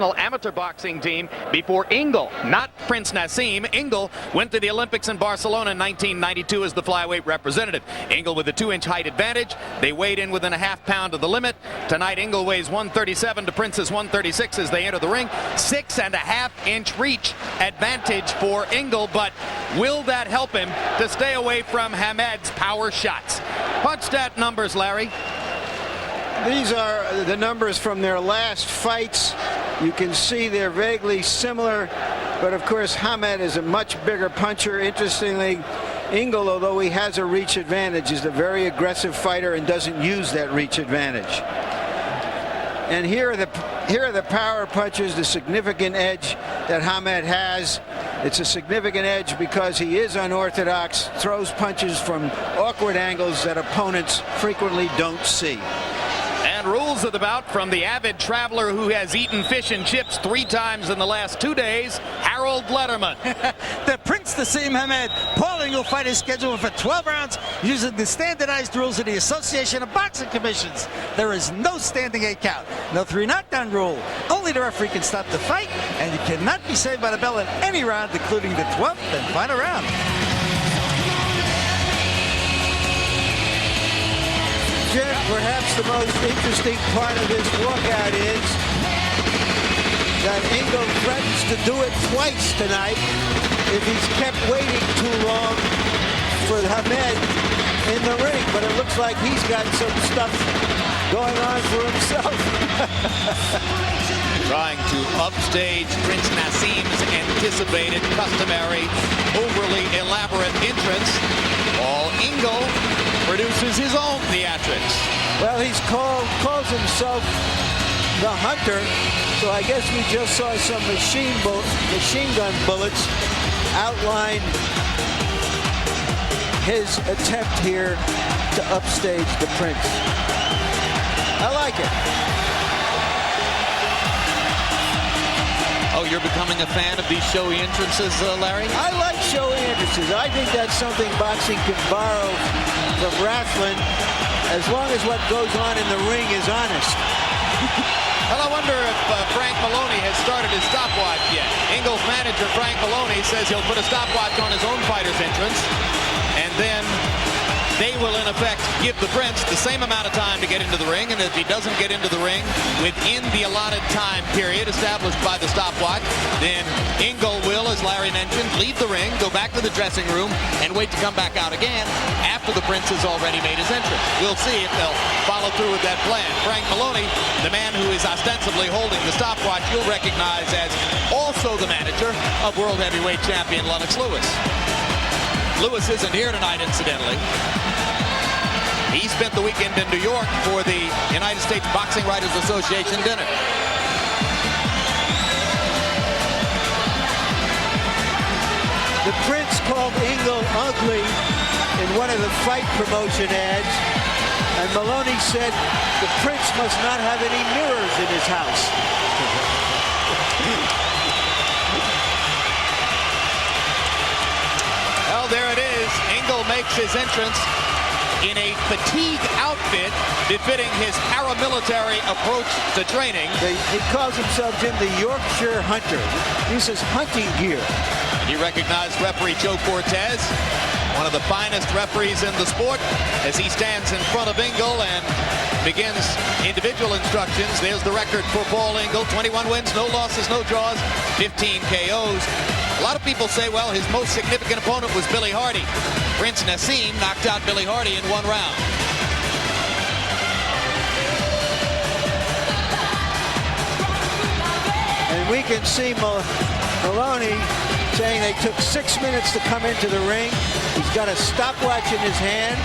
national amateur boxing team before Ingle, not Prince Naseem. Ingle went to the Olympics in Barcelona in 1992 as the flyweight representative. Ingle with a 2-inch height advantage. They weighed in within a half pound of the limit. Tonight, Ingle weighs 137 to Prince's 136 as they enter the ring. 6.5-inch reach advantage for Ingle, but will that help him to stay away from Hamed's power shots? Punch stat numbers, Larry. These are the numbers from their last fights. You can see they're vaguely similar, but of course Hamed is a much bigger puncher. Interestingly, Ingle, although he has a reach advantage, is a very aggressive fighter and doesn't use that reach advantage. And here are the power punches, the significant edge that Hamed has. It's a significant edge because he is unorthodox, throws punches from awkward angles that opponents frequently don't see. And rules of the bout from the avid traveler who has eaten fish and chips 3 times in the last 2 days, Harold Letterman. The Prince Naseem Hamed Paul Ingle fight is scheduled for 12 rounds using the standardized rules of the Association of Boxing Commissions. There is no standing 8 count, no 3 knockdown rule. Only the referee can stop the fight, and you cannot be saved by the bell in any round, including the 12th and final round. Jim, perhaps the most interesting part of this walkout is that Ingle threatens to do it twice tonight if he's kept waiting too long for Hamed in the ring. But it looks like he's got some stuff going on for himself. Trying to upstage Prince Naseem's anticipated, customary, overly elaborate entrance, while Ingle produces his own theatrics. Well, he's calls himself the Hunter, so I guess we just saw some machine gun bullets outline his attempt here to upstage the Prince. I like it. Oh, you're becoming a fan of these showy entrances, Larry? I like showy entrances. I think that's something boxing can borrow from wrestling, as long as what goes on in the ring is honest. Well, I wonder if Frank Maloney has started his stopwatch yet. Ingle's manager, Frank Maloney, says he'll put a stopwatch on his own fighter's entrance, and then they will, in effect, give the Prince the same amount of time to get into the ring, and if he doesn't get into the ring within the allotted time period established by the stopwatch, then Ingle will, as Larry mentioned, leave the ring, go back to the dressing room, and wait to come back out again after the Prince has already made his entrance. We'll see if they'll follow through with that plan. Frank Maloney, the man who is ostensibly holding the stopwatch, you'll recognize as also the manager of World Heavyweight Champion Lennox Lewis. Lewis isn't here tonight, incidentally. He spent the weekend in New York for the United States Boxing Writers Association dinner. The Prince called Ingle ugly in one of the fight promotion ads, and Maloney said the Prince must not have any mirrors in his house. Well, there it is. Ingle makes his entrance in a fatigue outfit befitting his paramilitary approach to training. He calls himself, Jim, the Yorkshire Hunter. He says hunting gear. He recognized referee Joe Cortez, one of the finest referees in the sport, as he stands in front of Ingle and begins individual instructions. There's the record for Paul Ingle: 21 wins, no losses, no draws, 15 KOs. A lot of people say, well, his most significant opponent was Billy Hardy. Prince Naseem knocked out Billy Hardy in 1 round. And we can see Maloney saying they took 6 minutes to come into the ring. He's got a stopwatch in his hand.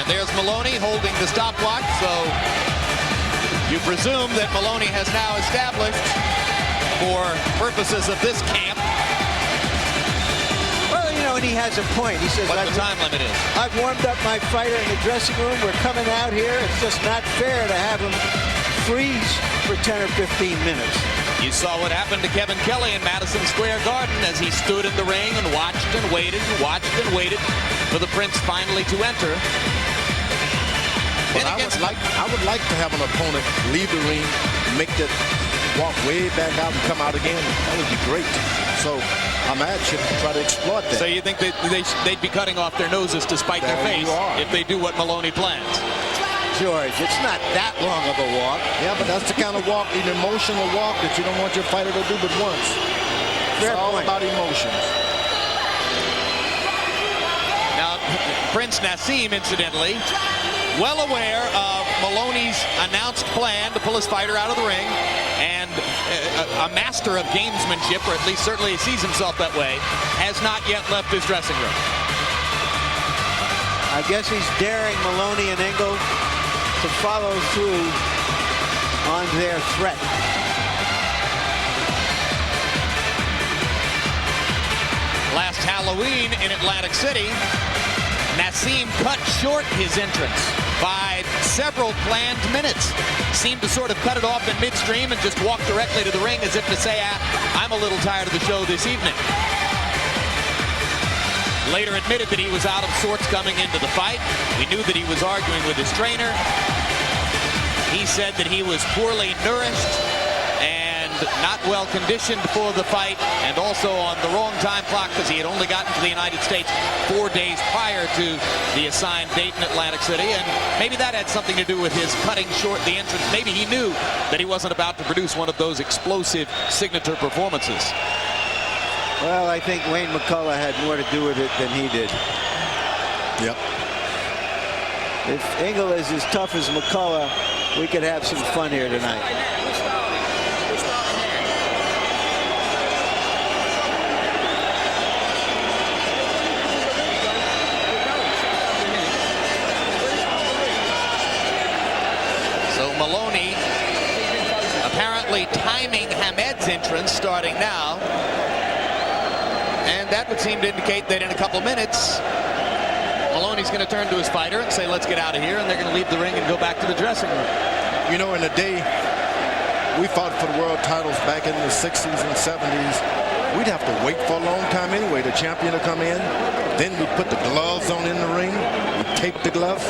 And there's Maloney holding the stopwatch, so you presume that Maloney has now established, for purposes of this camp, well, you know, and he has a point. He says, what the time limit is. I've warmed up my fighter in the dressing room. We're coming out here. It's just not fair to have him freeze for 10 or 15 minutes. You saw what happened to Kevin Kelly in Madison Square Garden as he stood in the ring and watched and waited for the Prince finally to enter. But I would like to have an opponent leave the ring, make that walk way back out and come out again. That would be great. So Ahmed should try to exploit that. So you think that they'd be cutting off their noses to spite their face if they do what Maloney plans? George, it's not that long of a walk. Yeah, but that's the kind of walk, an emotional walk that you don't want your fighter to do but once. It's all about emotions. Now, Prince Naseem, incidentally, well aware of Maloney's announced plan to pull his fighter out of the ring, and a master of gamesmanship, or at least certainly he sees himself that way, has not yet left his dressing room. I guess he's daring Maloney and Ingle to follow through on their threat. Last Halloween in Atlantic City, Naseem cut short his entrance by several planned minutes. Seemed to sort of cut it off in midstream and just walk directly to the ring as if to say, I'm a little tired of the show this evening. Later admitted that he was out of sorts coming into the fight. We knew that he was arguing with his trainer. He said that he was poorly nourished and not well conditioned for the fight, and also on the wrong time clock because he had only gotten to the United States 4 days prior to the assigned date in Atlantic City, and maybe that had something to do with his cutting short the entrance. Maybe he knew that he wasn't about to produce one of those explosive signature performances. Well, I think Wayne McCullough had more to do with it than he did. Yep. If Ingle is as tough as McCullough, we could have some fun here tonight. So Maloney apparently timing Hamed's entrance starting now. And that would seem to indicate that in a couple minutes, Maloney's going to turn to his fighter and say, let's get out of here, and they're going to leave the ring and go back to the dressing room. You know, in the day, we fought for the world titles back in the 60s and 70s. We'd have to wait for a long time anyway. The champion to come in. Then we put the gloves on in the ring. We tape the gloves.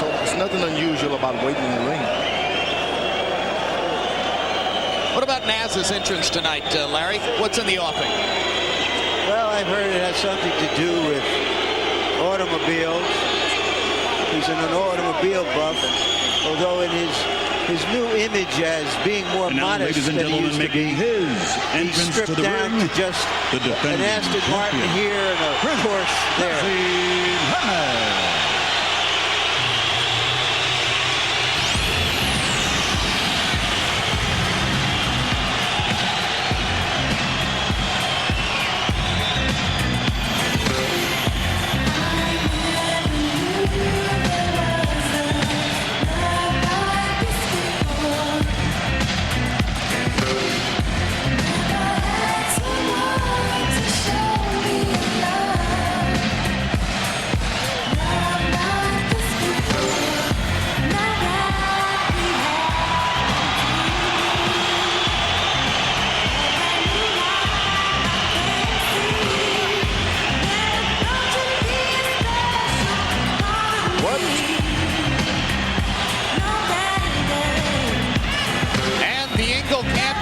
So there's nothing unusual about waiting in the ring. What about Naz's entrance tonight, Larry? What's in the offing? Well, I've heard it has something to do with automobiles. He's an automobile buff, although in his new image as being more modest ladies and than he gentlemen, used to making be, his he's entrance stripped to the down ring, to just the an Aston Martin here and a Porsche there. Naseem.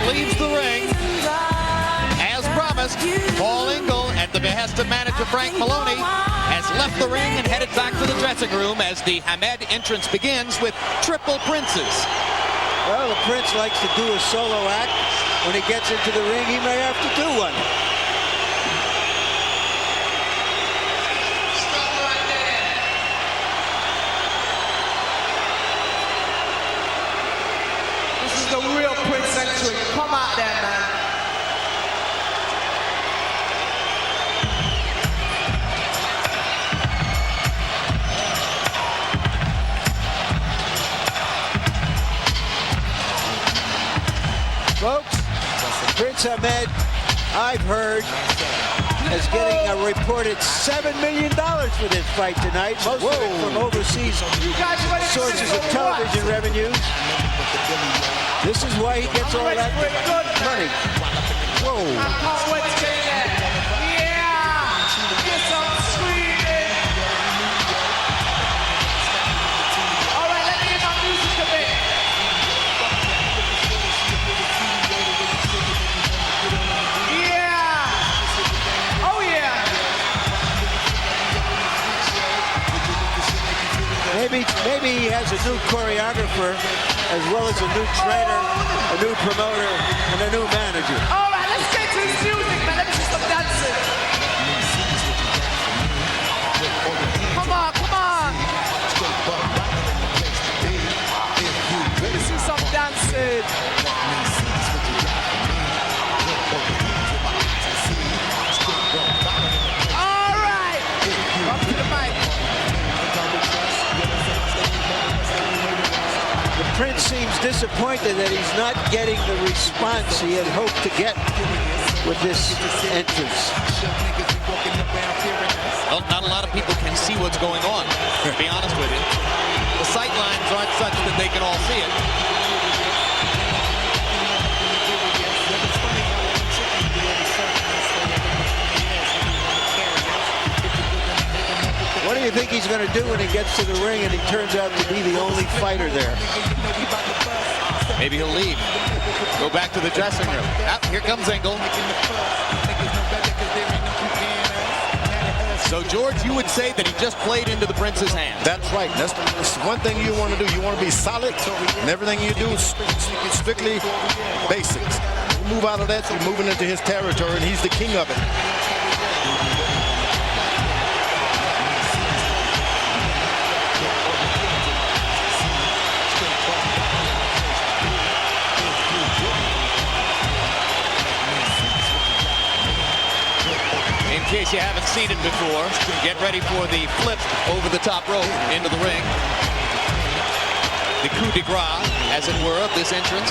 Leaves the ring. As promised, Paul Ingle, at the behest of manager Frank Maloney, has left the ring and headed back to the dressing room as the Hamed entrance begins with triple princes. Well, the Prince likes to do a solo act. When he gets into the ring, he may have to do one. The real Prince Century. Come out there, man. Folks, Prince Hamed, I've heard, is getting a reported $7 million for this fight tonight. Most of it from overseas sources of television revenues. This is why he gets all that money. Whoa. I can't wait to get in there. Yeah! Get some screaming! he has a new choreographer, as well as a new trainer, a new promoter, and a new manager. All right, let's get to this music, man. Let me see some dancing. Come on, come on. Let me see some dancing. All right. Up to the mic. The Prince seems disappointed that he's not getting the response he had hoped to get with this entrance. Well, not a lot of people can see what's going on, to be honest with you. The sight lines aren't such that they can all see it. What do you think he's going to do when he gets to the ring and he turns out to be the only fighter there? Maybe he'll leave. Go back to the dressing room. Here comes Ingle. So, George, you would say that he just played into the Prince's hands. That's right. That's one thing you want to do. You want to be solid, and everything you do is strictly basics. You move out of that, you're moving into his territory, and he's the king of it. In case you haven't seen it before, get ready for the flip over the top rope into the ring. The coup de grace, as it were, of this entrance.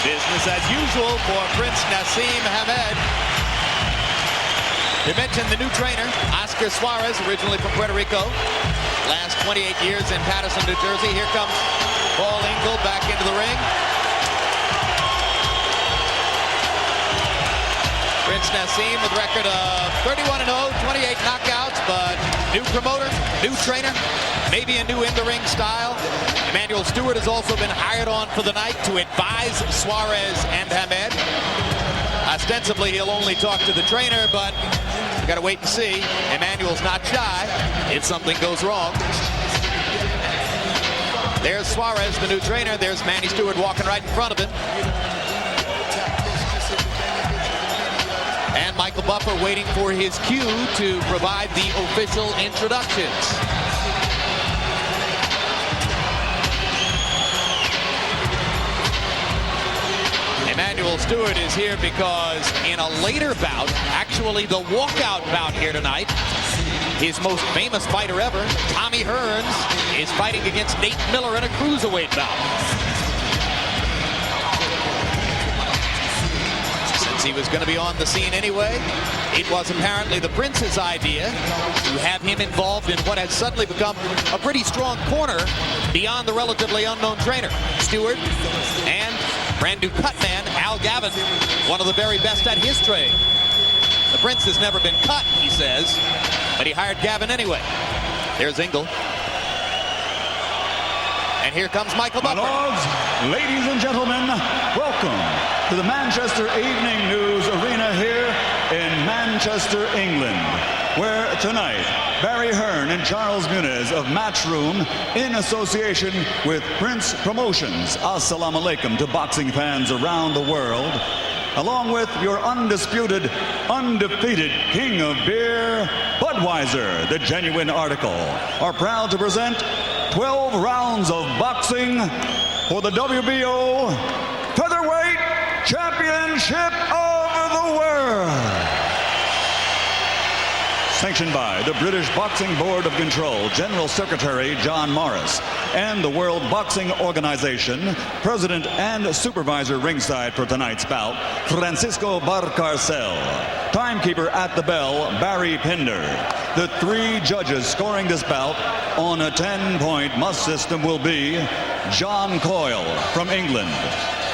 Business as usual for Prince Naseem Hamed. We mentioned the new trainer, Oscar Suarez, originally from Puerto Rico. Last 28 years in Patterson, New Jersey. Here comes Paul Ingle back into the ring. Prince Naseem with a record of 31-0, 28 knockouts, but new promoter, new trainer, maybe a new in-the-ring style. Emmanuel Stewart has also been hired on for the night to advise Suarez and Hamed. Ostensibly, he'll only talk to the trainer, but we got to wait and see. Emmanuel's not shy if something goes wrong. There's Suarez, the new trainer. There's Manny Stewart walking right in front of him. And Michael Buffer waiting for his cue to provide the official introductions. Emmanuel Stewart is here because in a later bout, actually the walkout bout here tonight, his most famous fighter ever, Tommy Hearns, is fighting against Nate Miller in a cruiserweight bout. Since he was going to be on the scene anyway, it was apparently the Prince's idea to have him involved in what has suddenly become a pretty strong corner beyond the relatively unknown trainer, Stewart, and brand new cut man, Al Gavin, one of the very best at his trade. The Prince has never been cut, he says, but he hired Gavin anyway. There's Ingle. And here comes Michael Buffer. My lords, ladies and gentlemen, welcome to the Manchester Evening News Arena here in Manchester, England, where tonight Barry Hearn and Charles Muniz of Matchroom, in association with Prince Promotions, assalamu alaikum to boxing fans around the world, along with your undisputed, undefeated king of beer, Budweiser, the genuine article, are proud to present 12 rounds of boxing for the WBO Featherweight Championship of the World. Sanctioned by the British Boxing Board of Control, General Secretary John Morris, and the World Boxing Organization, President and Supervisor ringside for tonight's bout, Francisco Barcarcel. Timekeeper at the bell, Barry Pinder. The three judges scoring this bout on a 10-point must system will be John Coyle from England,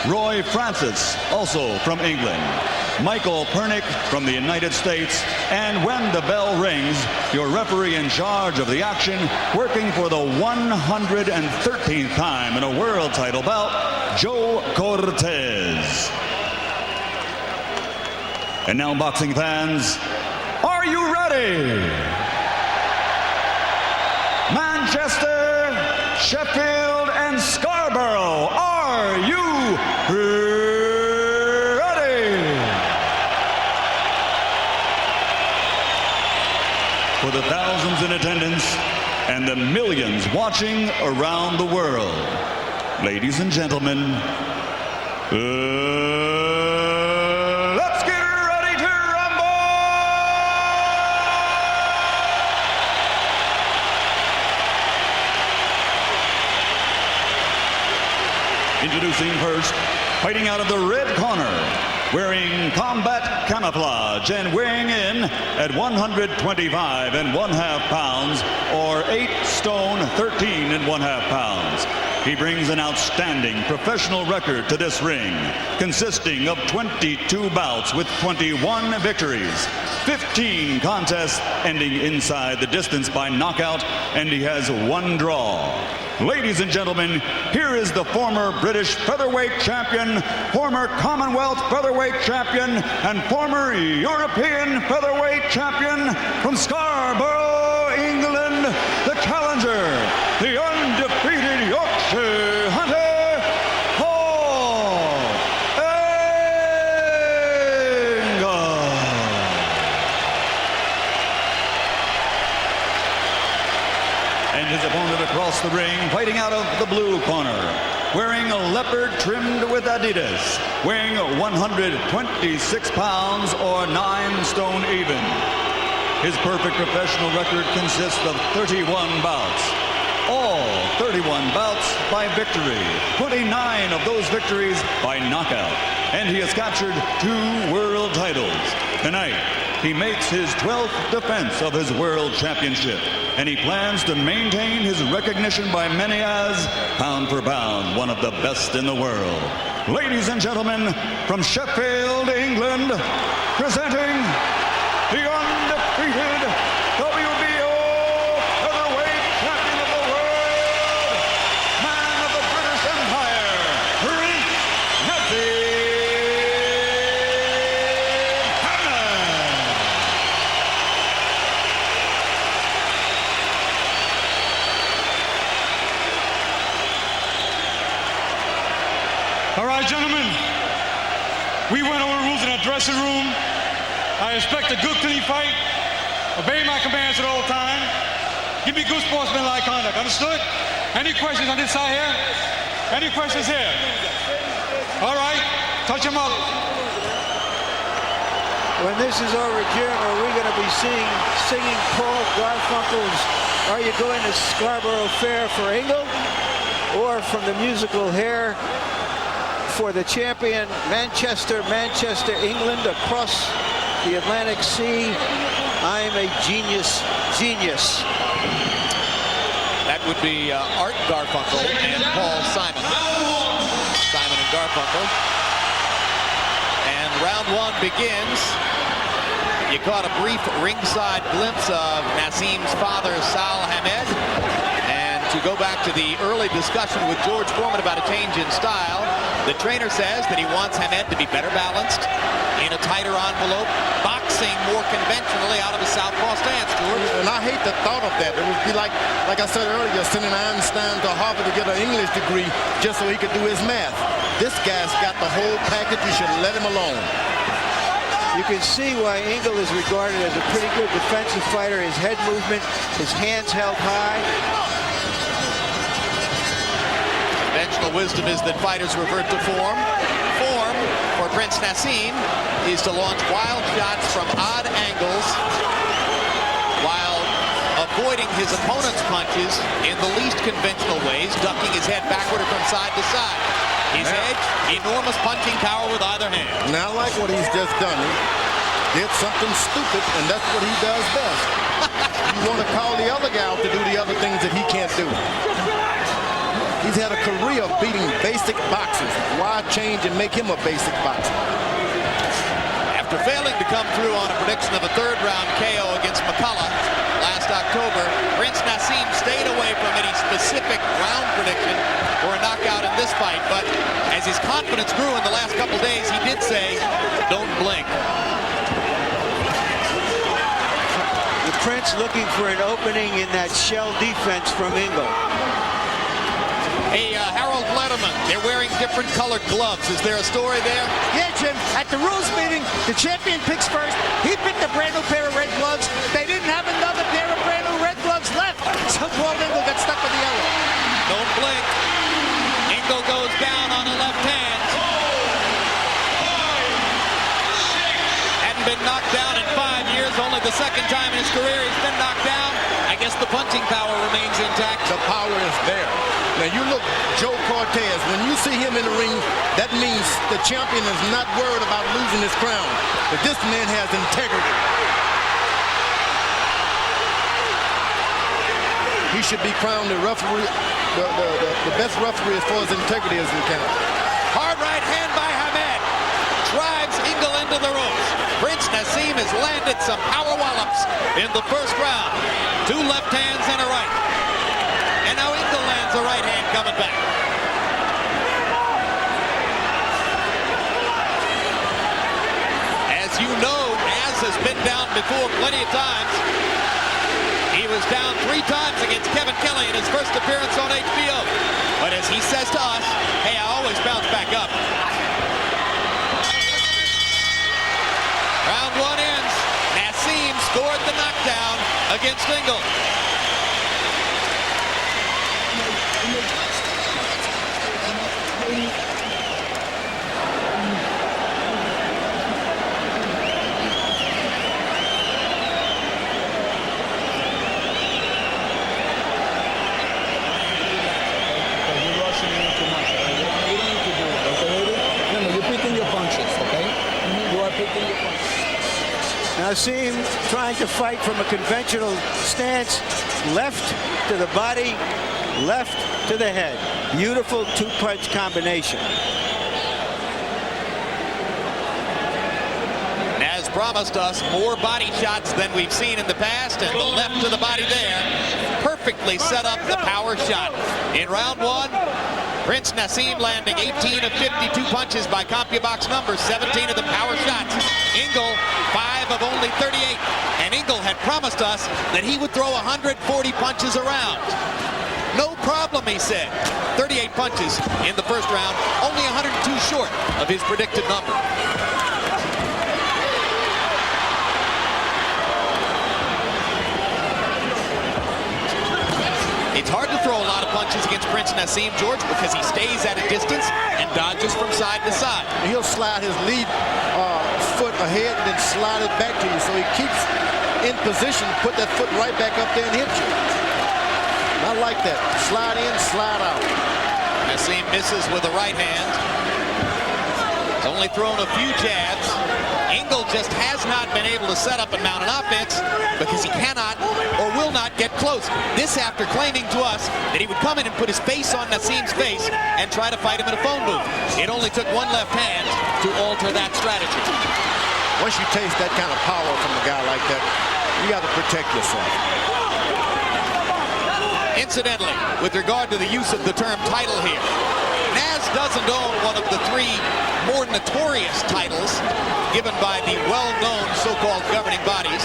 Roy Francis, also from England. Michael Pernick from the United States. And when the bell rings, your referee in charge of the action, working for the 113th time in a world title bout, Joe Cortez. And now, boxing fans, are you ready? Manchester, Sheffield, and Scarborough, are you ready? For the thousands in attendance and the millions watching around the world, ladies and gentlemen, let's get ready to rumble! Introducing first, fighting out of the red corner, wearing combat camouflage and weighing in at 125 1/2 pounds, or 8 stone 13 1/2 pounds. He brings an outstanding professional record to this ring, consisting of 22 bouts with 21 victories, 15 contests ending inside the distance by knockout, and he has 1 draw. Ladies and gentlemen, here is the former British featherweight champion, former Commonwealth featherweight champion, and former European featherweight champion from Scarborough, England, the challenger, the undefeated Yorkshire hunter, Paul Ingle. And his opponent across the ring, fighting out of the blue corner, wearing a leopard trimmed with Adidas, weighing 126 pounds, or 9 stone even. His perfect professional record consists of 31 bouts. All 31 bouts by victory, 29 of those victories by knockout, and he has captured 2 world titles. Tonight, he makes his 12th defense of his world championship, and he plans to maintain his recognition by many as, pound for pound, one of the best in the world. Ladies and gentlemen, from Sheffield, England, presenting the undefeated WBO featherweight champion of the world, man of the British Empire, Naseem. All right, gentlemen, we went over the rules in our dressing room. I expect a good, clean fight. Obey my commands at all times. Give me good sportsmanlike conduct. Understood? Any questions on this side here? Any questions here? All right, touch them up. When this is over, Jim, are we going to be singing Paul Garfunkel's "Are You Going to Scarborough Fair" for Ingle? Or from the musical Hair for the champion, Manchester, England, across the Atlantic Sea? I'm a genius. That would be Art Garfunkel and Paul Simon. Simon and Garfunkel. And round 1 begins. You caught a brief ringside glimpse of Naseem's father, Sal Hamed. And to go back to the early discussion with George Foreman about a change in style, the trainer says that he wants Hamed to be better balanced, in a tighter envelope, boxing more conventionally out of a southpaw stance, George. And I hate the thought of that. It would be like I said earlier, sending Einstein to Harvard to get an English degree just so he could do his math. This guy's got the whole package. You should let him alone. You can see why Ingle is regarded as a pretty good defensive fighter. His head movement, his hands held high. Conventional wisdom is that fighters revert to form. Form for Prince Naseem is to launch wild shots from odd angles while avoiding his opponent's punches in the least conventional ways, ducking his head backward or from side to side. His edge, enormous punching power with either hand. Now, I like what he's just done. He did something stupid, and that's what he does best. You want to call the other guy out to do the other things that he can't do. He's had a career of beating basic boxers. Why change and make him a basic boxer? After failing to come through on a prediction of a third-round KO against McCullough last October, Prince Naseem stayed away from any specific round prediction for a knockout in this fight. But as his confidence grew in the last couple days, he did say, "Don't blink." The Prince looking for an opening in that shell defense from Ingle. Hey, Harold Letterman, they're wearing different colored gloves. Is there a story there? Yeah, Jim, at the rules meeting, the champion picks first. He picked a brand new pair of red gloves. They didn't have another pair of brand new red gloves left. So Walt Ingle got stuck with the yellow. Don't blink. Ingle goes down on the left hand. Hadn't been knocked down in 5 years. Only the second time in his career he's been knocked down. I guess the punching power remains intact. The power is there. Now you look, Joe Cortez, when you see him in the ring, that means the champion is not worried about losing his crown. But this man has integrity. He should be crowned the referee, the best referee as far as integrity is counted. Hard right hand by Hamed. Drives Ingle into the ropes. Prince Naseem has landed some power wallops in the first round. 2 left hands and a right. And now Ingle lands a right hand coming back. As you know, Naz has been down before plenty of times. He was down 3 times against Kevin Kelly in his first appearance on HBO. But as he says to us, hey, I always bounce back up. Round 1 ends. Naseem scored the knockdown against Ingle. Naseem trying to fight from a conventional stance, left to the body, left to the head. Beautiful 2-punch combination. Naz promised us more body shots than we've seen in the past, and the left to the body there perfectly set up the power shot. In round 1, Prince Naseem landing 18 of 52 punches by CompuBox numbers, 17 of the power shots. Ingle, 5 of only 38. And Ingle had promised us that he would throw 140 punches around. No problem, he said. 38 punches in the first round, only 102 short of his predicted number. It's hard to throw a lot of punches against Prince Naseem, George, because he stays at a distance and dodges from side to side. He'll slide his lead foot ahead and then slide it back to you. So he keeps in position, put that foot right back up there and hit you. I like that. Slide in, slide out. Naseem misses with the right hand. He's only thrown a few jabs. Ingle just has not been able to set up and mount an offense because he cannot or will not get close. This after claiming to us that he would come in and put his face on Naseem's face and try to fight him in a phone booth. It only took one left hand to alter that strategy. Once you taste that kind of power from a guy like that, you got to protect yourself. Incidentally, with regard to the use of the term title here, Naz doesn't own one of the 3 more notorious titles given by the well-known so-called governing bodies.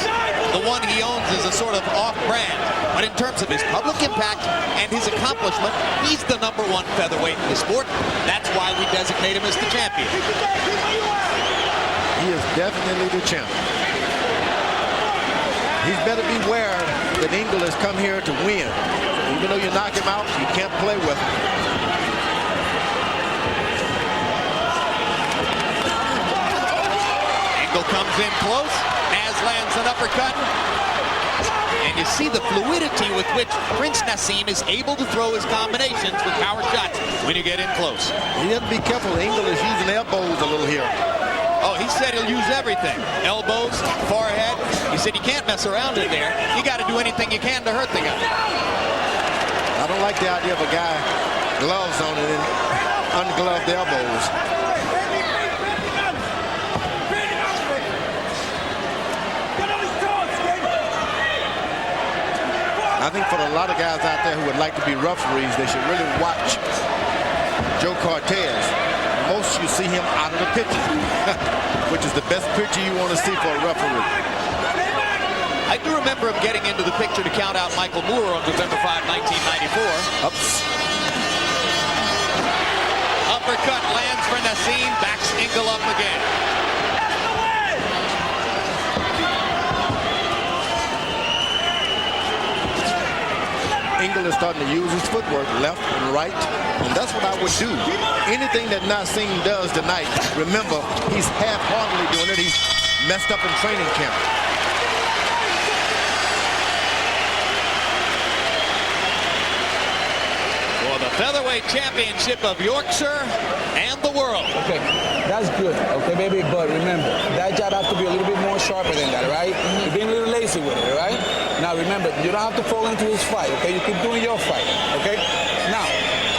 The one he owns is a sort of off-brand. But in terms of his public impact and his accomplishment, he's the #1 featherweight in the sport. That's why we designate him as the champion. He is definitely the champion. He's better beware that Ingle has come here to win. Even though you knock him out, you can't play with him. Ingle comes in close. Naz lands an uppercut. And you see the fluidity with which Prince Naseem is able to throw his combinations with power shots when you get in close. He has to be careful. Ingle is using elbows a little here. Oh, he said he'll use everything. Elbows, forehead. He said you can't mess around in there. You got to do anything you can to hurt the guy. I don't like the idea of a guy gloves on and then ungloved elbows. I think for a lot of guys out there who would like to be referees, they should really watch Joe Cortez. Most you see him out of the picture, which is the best picture you want to see for a referee. I do remember him getting into the picture to count out Michael Moore on November 5, 1994. Ups. Uppercut lands for Naseem, backs Ingle up again. Ingle is starting to use his footwork left and right, and that's what I would do. Anything that Naseem does tonight, remember, he's half-heartedly doing it. He's messed up in training camp. For the featherweight championship of Yorkshire and the world. Okay, that's good, okay, baby, but remember, that jab has to be a little bit more sharper than that, right? You're being a little lazy with it, right? Now, remember, you don't have to fall into his fight, okay? You keep doing your fight, okay? Now,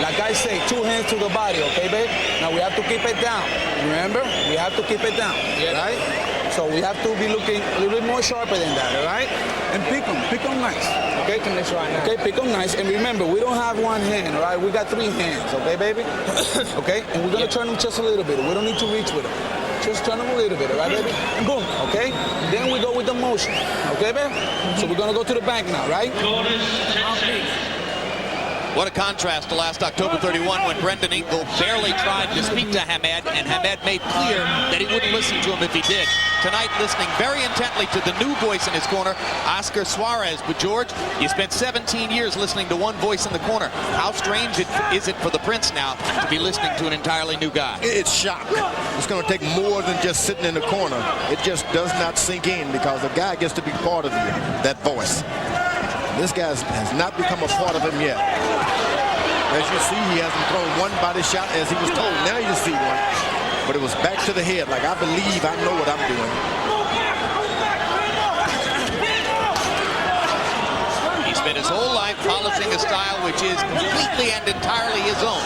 like I say, 2 hands to the body, okay, babe? Now, we have to keep it down, remember? We have to keep it down, right? So we have to be looking a little bit more sharper than that, all right? And pick them nice. Okay, okay, pick them nice. And remember, we don't have 1 hand, all right? We got 3 hands, okay, baby? Okay? And we're going to turn them just a little bit. We don't need to reach with them. Just turn them a little bit, all right, baby? And boom, okay? Then we go with the motion, okay, baby? So we're going to go to the bank now, right? What a contrast to last October 31 when Brendan Ingle barely tried to speak to Hamed, and Hamed made clear that he wouldn't listen to him if he did. Tonight, listening very intently to the new voice in his corner, Oscar Suarez. But George, you spent 17 years listening to one voice in the corner. How strange is it for the Prince now to be listening to an entirely new guy? It's shock. It's going to take more than just sitting in the corner. It just does not sink in because the guy gets to be part of you, that voice. This guy has not become a part of him yet. As you see, he hasn't thrown one body shot as he was told. Now you see one. But it was back to the head, like I believe I know what I'm doing. He spent his whole life polishing a style which is completely and entirely his own.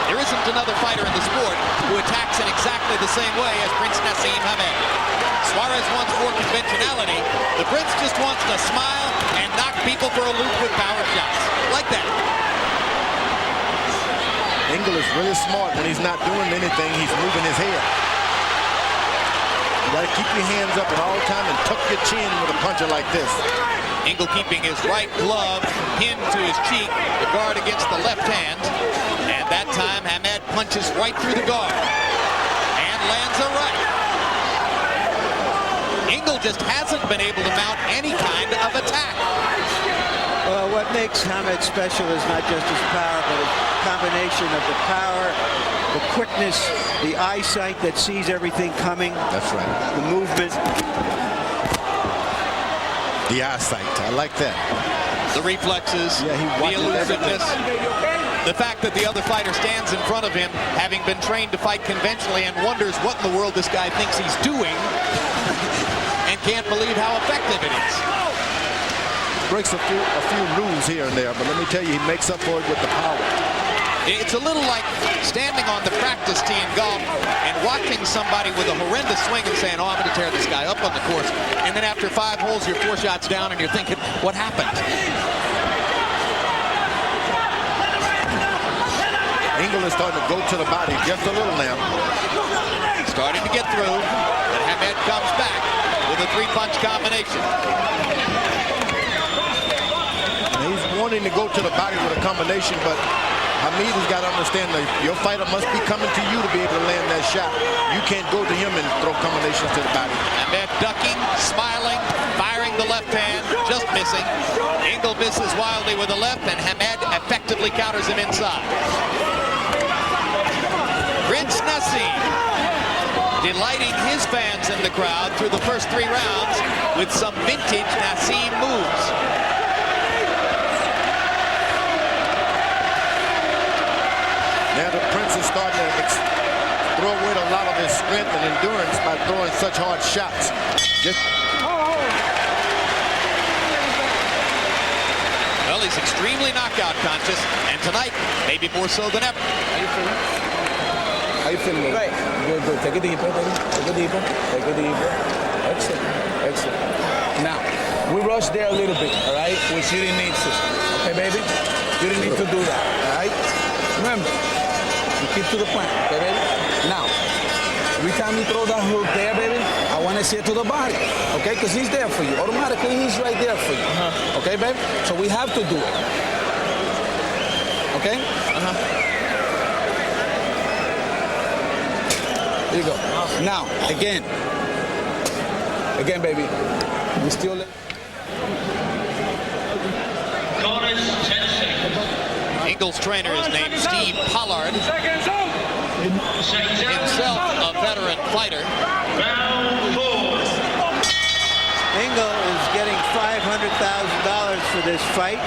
There isn't another fighter in the sport who attacks in exactly the same way as Prince Naseem Hamed. Suarez wants more conventionality. The Prince just wants to smile and knock people for a loop with power shots. Like that. Ingle is really smart when he's not doing anything. He's moving his head. You got to keep your hands up at all time and tuck your chin with a puncher like this. Ingle keeping his right glove pinned to his cheek to guard against the left hand. And that time, Hamed punches right through the guard and lands a right. Ingle just hasn't been able to mount any kind of attack. Well, what makes Hamed special is not just his power, but a combination of the power, the quickness, the eyesight that sees everything coming. That's right. The movement. The eyesight. I like that. The reflexes, yeah, the elusiveness. The fact that the other fighter stands in front of him, having been trained to fight conventionally, and wonders what in the world this guy thinks he's doing, and can't believe how effective it is. Breaks a few rules here and there, but let me tell you, he makes up for it with the power. It's a little like standing on the practice tee in golf and watching somebody with a horrendous swing and saying, oh, I'm going to tear this guy up on the course. And then after 5 holes, you're 4 shots down and you're thinking, what happened? Ingle is starting to go to the body just a little now. Starting to get through, and Hamed comes back with a 3-punch combination. He's wanting to go to the body with a combination, but Hamed has got to understand that your fighter must be coming to you to be able to land that shot. You can't go to him and throw combinations to the body. Hamed ducking, smiling, firing the left hand, just missing. Ingle misses wildly with the left, and Hamed effectively counters him inside. Prince Naseem delighting his fans in the crowd through the first 3 rounds with some vintage Naseem moves. Now the Prince is starting to throw away a lot of his strength and endurance by throwing such hard shots. Well, He's extremely knockout conscious, and tonight, maybe more so than ever. How you feeling? How you feeling? Great. Good, good. Take it deeper, baby. Take it deeper. Take it deeper. Excellent. Excellent. Now, we rushed there a little bit, all right? Which you didn't need to. Okay, baby? You didn't need to do that, all right? Remember, you keep to the plan, okay, baby? Now, every time you throw that hook there, baby, I want to see it to the body, okay? Because he's there for you. Automatically, he's right there for you. Okay, baby? So we have to do it. Okay? There you go. Now, again. Again, baby. We still... Ingle's trainer is named Steve Pollard. Himself a veteran fighter. Ingle is getting $500,000 for this fight.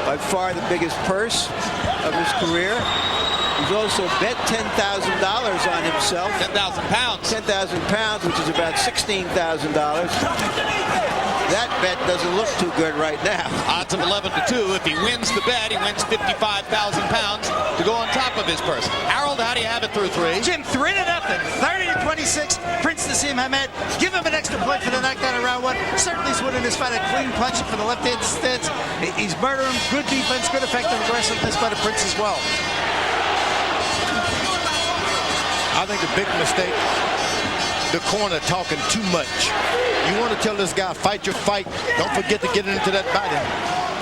By far the biggest purse of his career. He's also bet $10,000 on himself. 10,000 pounds. 10,000 pounds, which is about $16,000. That bet doesn't look too good right now. Odds of 11-2. If he wins the bet, he wins 55,000 pounds to go on top of his purse. Harold, how do you have it through 3? Jim, 3-0. 30-26. Prince Naseem Hamed. Give him an extra point for the knockdown in round 1. Certainly he's winning this fight. A clean punch for the left-handed stance. He's murdering. Good defense, good effective aggressiveness by the Prince as well. I think the big mistake, the corner talking too much. You want to tell this guy, fight your fight. Don't forget to get into that body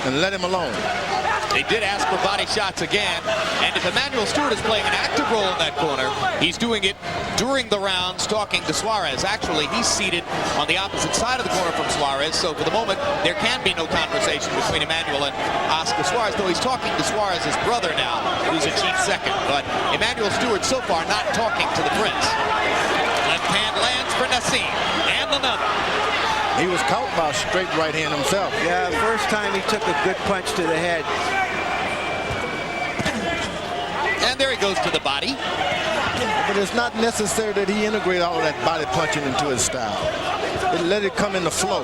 and let him alone. They did ask for body shots again, and if Emmanuel Stewart is playing an active role in that corner, he's doing it during the rounds, talking to Suarez. Actually, he's seated on the opposite side of the corner from Suarez, so for the moment, there can be no conversation between Emmanuel and Oscar Suarez, though he's talking to Suarez's brother now, who's a chief second. But Emmanuel Stewart so far not talking to the Prince. Left hand lands for Naseem, and another. He was caught by a straight right hand himself. Yeah, first time he took a good punch to the head. And there he goes to the body. But it's not necessary that he integrate all of that body punching into his style. Let it come in the flow.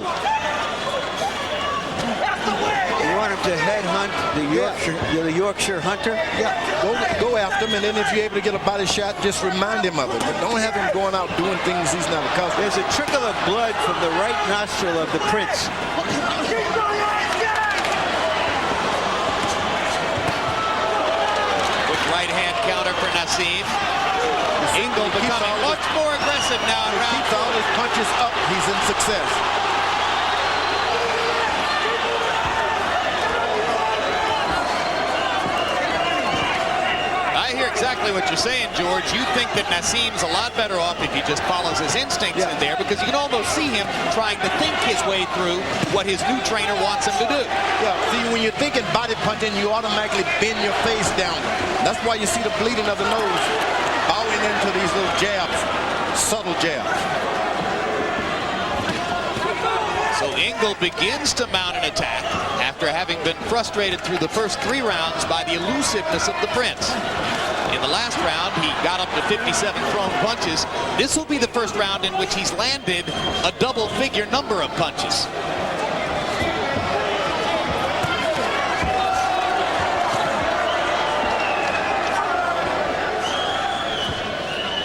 You want him to headhunt the Yorkshire Hunter? Yeah, go after him, and then if you're able to get a body shot, just remind him of it. But don't have him going out doing things he's not accustomed. There's a trickle of blood from the right nostril of the Prince. Quick right hand counter for Naseem. Ingle becoming much more aggressive now in round 4. Keeps all his punches up, he's in success. I hear exactly what you're saying, George. You think that Naseem's a lot better off if he just follows his instincts in there, because you can almost see him trying to think his way through what his new trainer wants him to do. Yeah, see, when you're thinking body punching, you automatically bend your face down. That's why you see the bleeding of the nose, bowing into these little jabs, subtle jabs. So Ingle begins to mount an attack after having been frustrated through the first 3 rounds by the elusiveness of the Prince. In the last round, he got up to 57 thrown punches. This will be the first round in which he's landed a double-figure number of punches.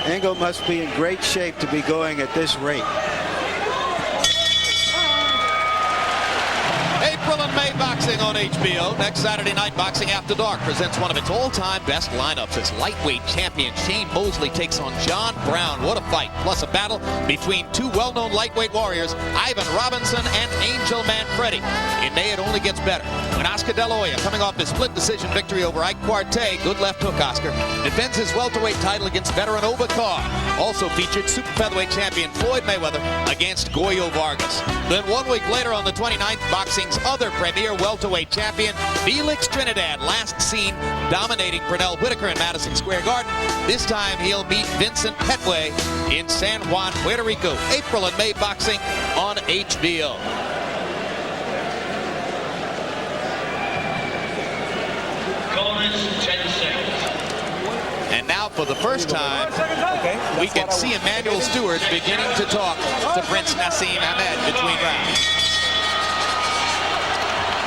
Ingle must be in great shape to be going at this rate. April and May boxing on HBO. Next Saturday night, Boxing After Dark presents one of its all-time best lineups as lightweight champion Shane Mosley takes on John Brown. What a fight. Plus a battle between 2 well-known lightweight warriors, Ivan Robinson and Angel Manfredi. In May, it only gets better when Oscar De La Hoya, coming off his split decision victory over Ike Quartey, good left hook Oscar, defends his welterweight title against veteran Oba Carr. Also featured super featherweight champion Floyd Mayweather against Goyo Vargas. Then 1 week later on the 29th, boxing's other premier welterweight champion, Felix Trinidad, last seen dominating Pernell Whitaker in Madison Square Garden. This time he'll meet Vincent Petway in San Juan, Puerto Rico. April and May boxing on HBO. And now for the first time, we can see Emmanuel Stewart beginning to talk to Prince Naseem Hamed between rounds.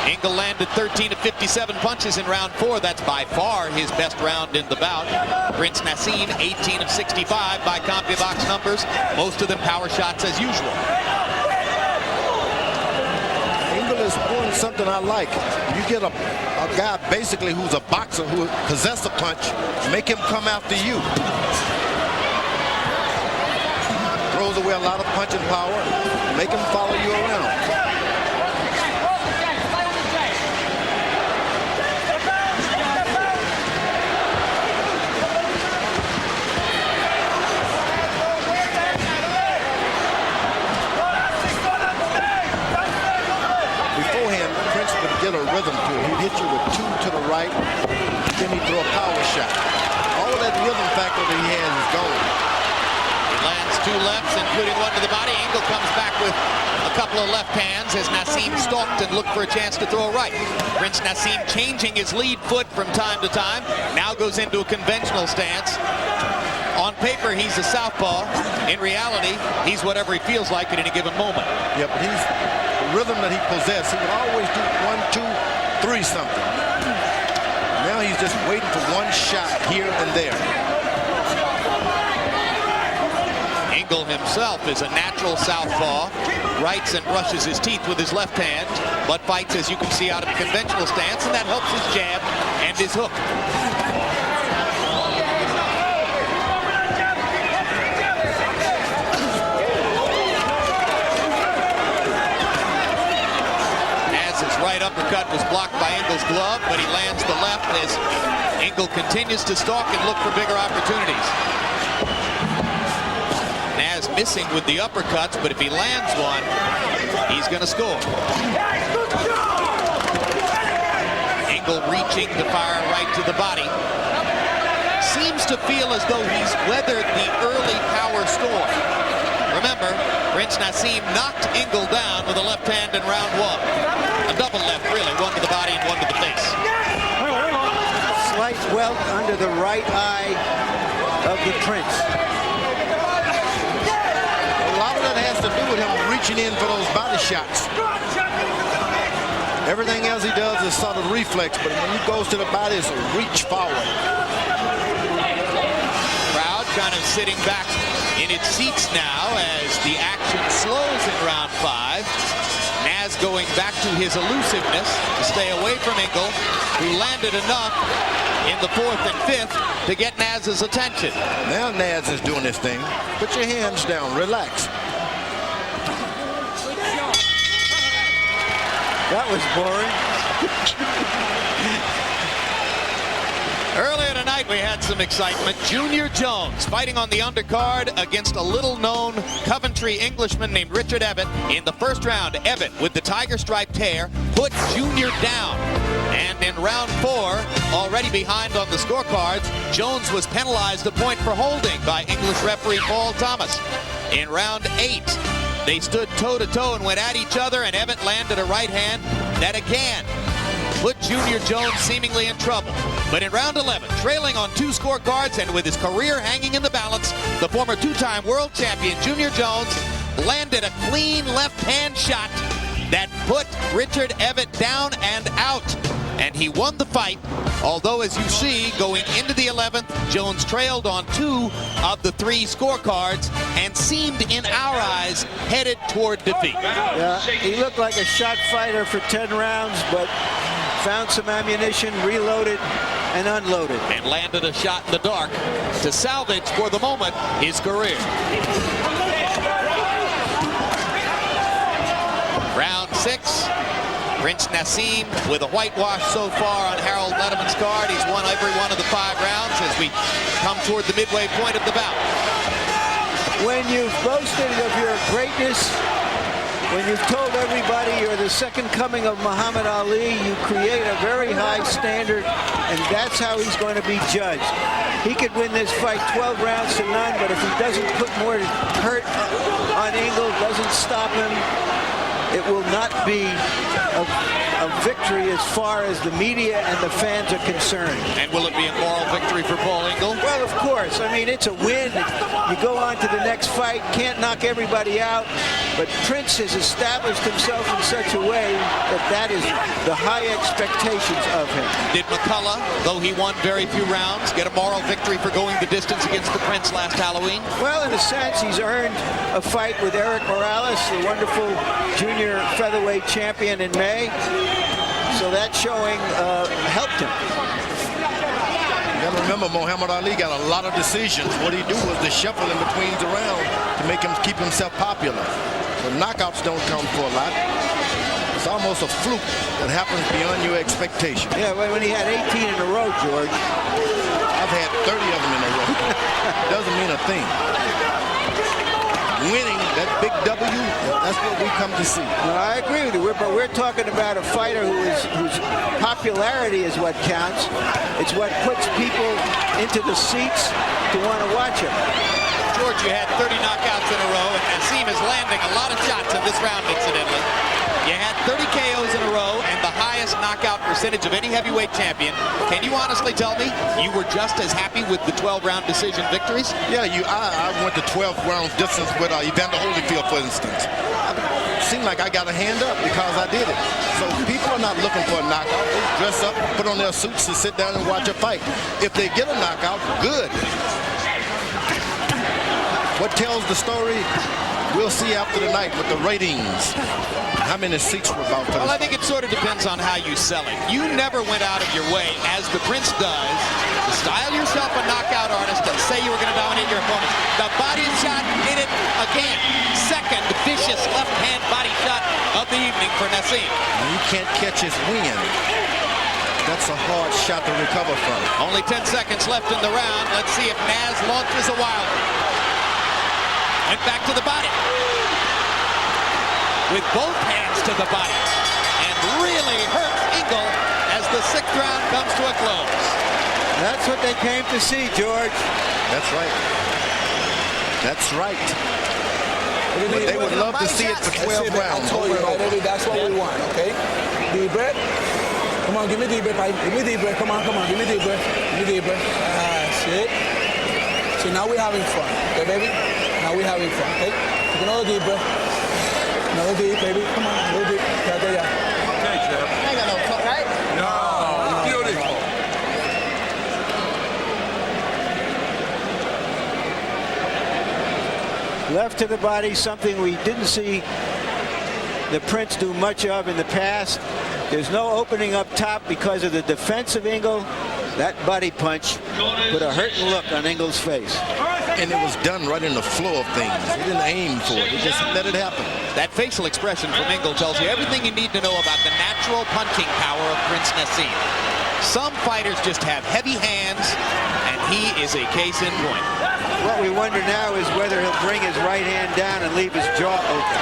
Ingle landed 13 of 57 punches in round 4. That's by far his best round in the bout. Prince Naseem, 18 of 65 by CompuBox numbers. Most of them power shots as usual. Ingle is doing something I like. You get a guy basically who's a boxer who possesses a punch, make him come after you. Throws away a lot of punching power, make him follow you around. Get a rhythm to it. He'd hit you with 2 to the right, then he'd throw a power shot. All of that rhythm factor that he has is gone. He lands 2 lefts, including 1 to the body. Ingle comes back with a couple of left hands as Naseem stalked and looked for a chance to throw a right. Prince Naseem changing his lead foot from time to time. Now goes into a conventional stance. On paper, he's a southpaw. In reality, he's whatever he feels like at any given moment. Yeah, but he's the rhythm that he possessed. He would always do 1, 2, 3 something. Now he's just waiting for 1 shot here and there. Ingle himself is a natural southpaw. Rights and brushes his teeth with his left hand, but fights, as you can see, out of a conventional stance, and that helps his jab and his hook. Right uppercut was blocked by Ingle's glove, but he lands the left as Ingle continues to stalk and look for bigger opportunities. Naz missing with the uppercuts, but if he lands one, he's going to score. Ingle reaching to fire right to the body. Seems to feel as though he's weathered the early power storm. Remember, Prince Naseem knocked Ingle down with a left hand in round 1. A double left, really. 1 to the body and 1 to the face. Slight welt under the right eye of the Prince. A lot of that has to do with him reaching in for those body shots. Everything else he does is sort of reflex, but when he goes to the body, it's a reach forward. Crowd kind of sitting back in its seats now as the action slows in round 5. Naz going back to his elusiveness to stay away from Ingle, who landed enough in the 4th and 5th to get Naz's attention. Now Naz is doing this thing. Put your hands down, relax. That was boring. Earlier tonight, we had some excitement. Junior Jones fighting on the undercard against a little-known Coventry Englishman named Richard Evatt. In the first round, Evatt, with the tiger-striped hair, put Junior down. And in round 4, already behind on the scorecards, Jones was penalized a point for holding by English referee Paul Thomas. In round 8, they stood toe-to-toe and went at each other, and Evatt landed a right hand that again put Junior Jones seemingly in trouble. But in round 11, trailing on 2 scorecards and with his career hanging in the balance, the former 2-time world champion Junior Jones landed a clean left-hand shot that put Richard Evatt down and out. And he won the fight, although as you see, going into the 11th, Jones trailed on 2 of the 3 scorecards and seemed, in our eyes, headed toward defeat. Yeah, he looked like a shot fighter for 10 rounds, but found some ammunition, reloaded, and unloaded. And landed a shot in the dark to salvage, for the moment, his career. Round 6. Prince Naseem with a whitewash so far on Harold Letterman's card. He's won every one of the 5 rounds as we come toward the midway point of the bout. When you've boasted of your greatness, when you've told everybody you're the second coming of Muhammad Ali, you create a very high standard, and that's how he's going to be judged. He could win this fight 12 rounds to none, but if he doesn't put more hurt on Ingle, doesn't stop him, it will not be a of victory as far as the media and the fans are concerned. And will it be a moral victory for Paul Ingle? Well, of course. I mean, it's a win. You go on to the next fight, can't knock everybody out. But Prince has established himself in such a way that that is the high expectations of him. Did McCullough, though he won very few rounds, get a moral victory for going the distance against the Prince last Halloween? Well, in a sense, he's earned a fight with Eric Morales, the wonderful junior featherweight champion in May. So that showing helped him. You got to remember, Muhammad Ali got a lot of decisions. What he do was to shuffle in between around to make him keep himself popular. The knockouts don't come for a lot. It's almost a fluke that happens beyond your expectation. Yeah, when he had 18 in a row, George. I've had 30 of them in a row. Doesn't mean a thing. Winning that big W, that's what we come to see. Well, I agree with you, but we're talking about a fighter whose popularity is what counts. It's what puts people into the seats to want to watch him. George, you had 30 knockouts in a row, and Naseem is landing a lot of shots in this round, incidentally. You had 30 KOs in a row and the highest knockout percentage of any heavyweight champion. Can you honestly tell me you were just as happy with the 12-round decision victories? Yeah, I went to 12-round distance with Evander Holyfield, for instance. It seemed like I got a hand up because I did it. So people are not looking for a knockout. They dress up, put on their suits, and sit down and watch a fight. If they get a knockout, good. What tells the story, we'll see after the night with the ratings. How many seats were about for this? Well, I think it sort of depends on how you sell it. You never went out of your way, as the Prince does, to style yourself a knockout artist and say you were going to dominate your opponent. The body shot did it again. Second vicious left-hand body shot of the evening for Naseem. You can't catch his wind. That's a hard shot to recover from. Only 10 seconds left in the round. Let's see if Naz launches a wild one. Went back to the body. With both hands to the body. And really hurts Ingle as the 6th round comes to a close. That's what they came to see, George. That's right. That's right. But they would love to see it for 12 rounds. I told you, right, that's what we want, okay? Deep breath. Come on, give me deep breath. Give me deep breath. Come on. Give me deep breath. Give me deep breath. Shit. So now we're having fun, okay, baby? Now we're having fun, okay? Take another deep breath. Another deep, baby. Come on, another deep. Yeah. Okay, Jeff. I ain't got no cut, right? No. Beautiful. Left to the body, something we didn't see the Prince do much of in the past. There's no opening up top because of the defense of Ingle. That body punch put a hurting look on Ingle's face. And it was done right in the flow of things. He didn't aim for it. He just let it happen. That facial expression from Ingle tells you everything you need to know about the natural punching power of Prince Naseem. Some fighters just have heavy hands, and he is a case in point. What we wonder now is whether he'll bring his right hand down and leave his jaw open.